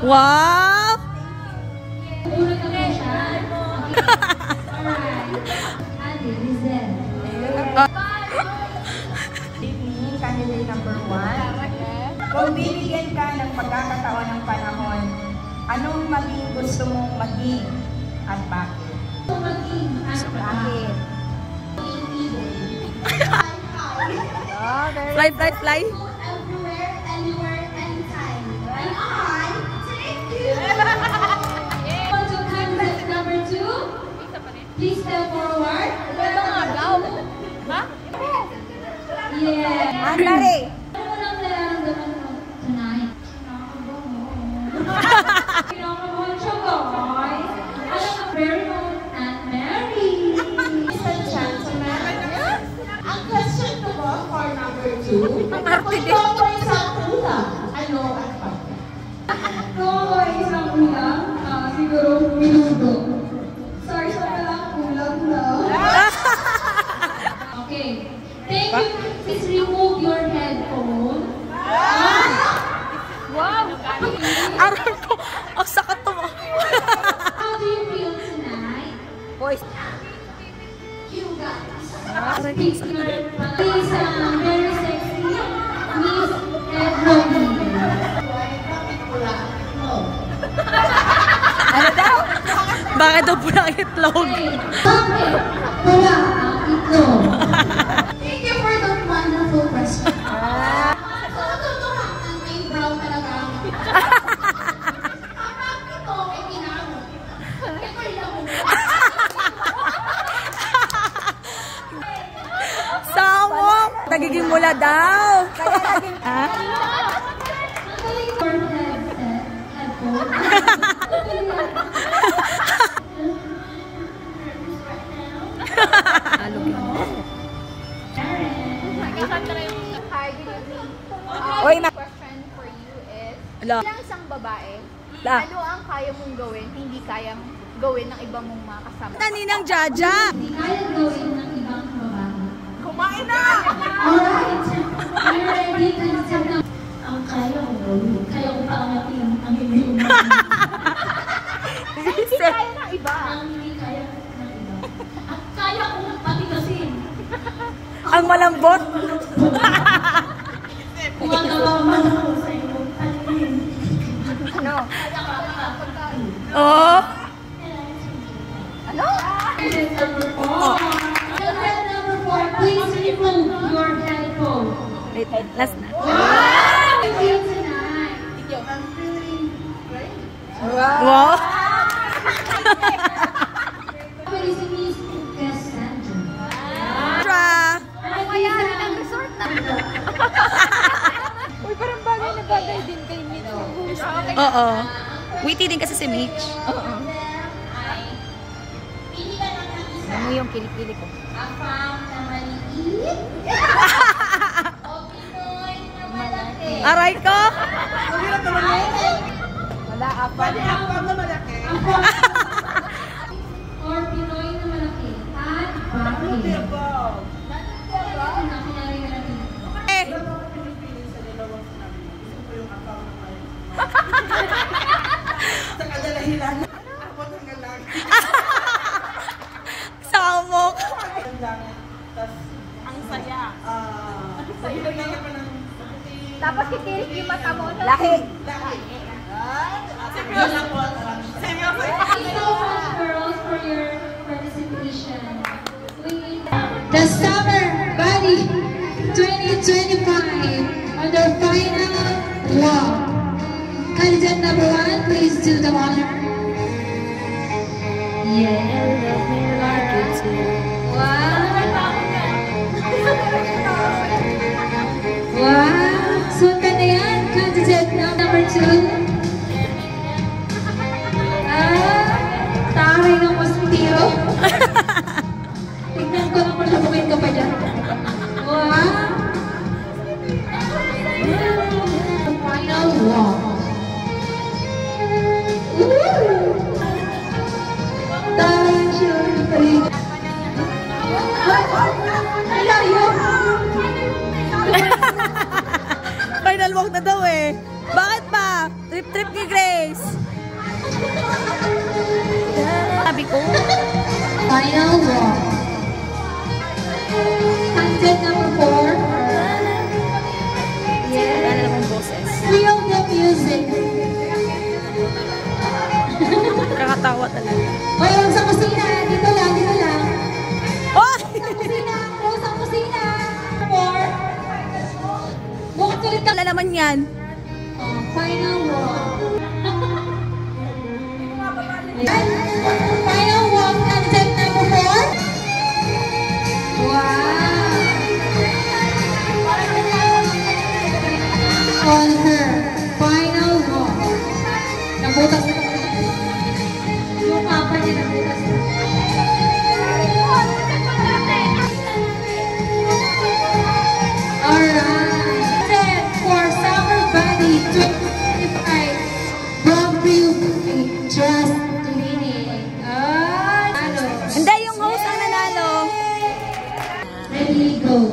Wow! Candidate number 1. Kung bibigyan ka ng pagkakataon ng panahon, anong maging gusto mong maging at bakit? Bakit? Fly, fly, fly. Everywhere, anywhere, anytime. And I take you. On to candidate number 2. Please step forward. Yeah. Andare! Ano mo lang nararamdaman mo tonight? Kinakabahan siya, guys. Ano ka, very own Aunt Mary. Mr. Gentleman, ang question ko po for number 2. Kung ikaw po isang ulam, ano at bakit? Kung ako isang ulam, siguro minuto. Sorry, sa palang ulam na. Okay. Thank you. Please remove your headphone. Wow! Aral ko! Ang sakat to mo! How do you feel tonight? Voice. You guys. Please, very sexy. Miss Edwin. Ano daw? Bakit daw pula ang itlog? Bakit? Wala ang itlog. Thank you for that wonderful question. So, tutuhakan may brown talaga ang parang ito ay pinamo. Ito lang. Samo! Nagiging mula daw! Kaya naging... Ha? Oy, Question for you is, Ala. bilang isang babae, La. ano ang kaya mong gawin, hindi kayang gawin ng ibang mong mga kasama? Naninang Jaja! Hindi kaya gawin ng ibang babae. Kumain na! Alright! Are you ready to accept na? Ang kaya ko gawin. Kaya ko paangatin ang hindi umamin. Hindi kaya ng iba. Ang hindi kaya ng iba. At kaya ko patigasin. Ang malambot! Kung ang nawaman ako sa iyong alin. Ano? Oh! Ano? Candidate number 4. Candidate number 4, please remove your headphone. Wait, last na. How do you feel tonight? I'm feeling great. Wow! What is Miss Cassandra? Tra! Ang mayari ng resort na. Uy, parang bagay na bagay din kay Mitch. Oo. Witty din kasi si Mitch. Oo. Pili ka lang ng isa. Ano yung kilikili ko? Afam na maliit. O Pinoy na malaki. Aray ko! Wala, apat. Afam or Pinoy na malaki. At bakit? Eh! Samok! Ang saya. Tapos kitirik yung mata mo. Lahi! Thank you so much, girls, for your participation. The Summer Body 2025 on their final walk. Candidate number 1, please do the honor. Yeah, love me like you too. Wow. Wow. Sundan na yan, candidate number 2. Taray ng mosquito. Tignan ko lang kung labukin ka pa dyan. Wow! Final walk. Woo! Taray ng sure. Ay, layo! Final walk na daw eh. Bakit pa? Trip-trip ni Grace. Sabi ko. Final walk. Contest number 4. Yes. Ano namang boses? Feel the music. Kakatawa talaga. O yung sa kusina. Dito lang, dito lang. Oh! Sa kusina. Close ang kusina. 4. Bukas ulit ka. Wala naman yan. Final walk. Final walk. Contest number 4. Wow. On her final walk. Nabutas na. Yung papa niya nabutas na. Alright. Set for Summer Body 2025. Broadview Trust Clinic. Ano? Hindi, yung host ang nanalo. Ready, go.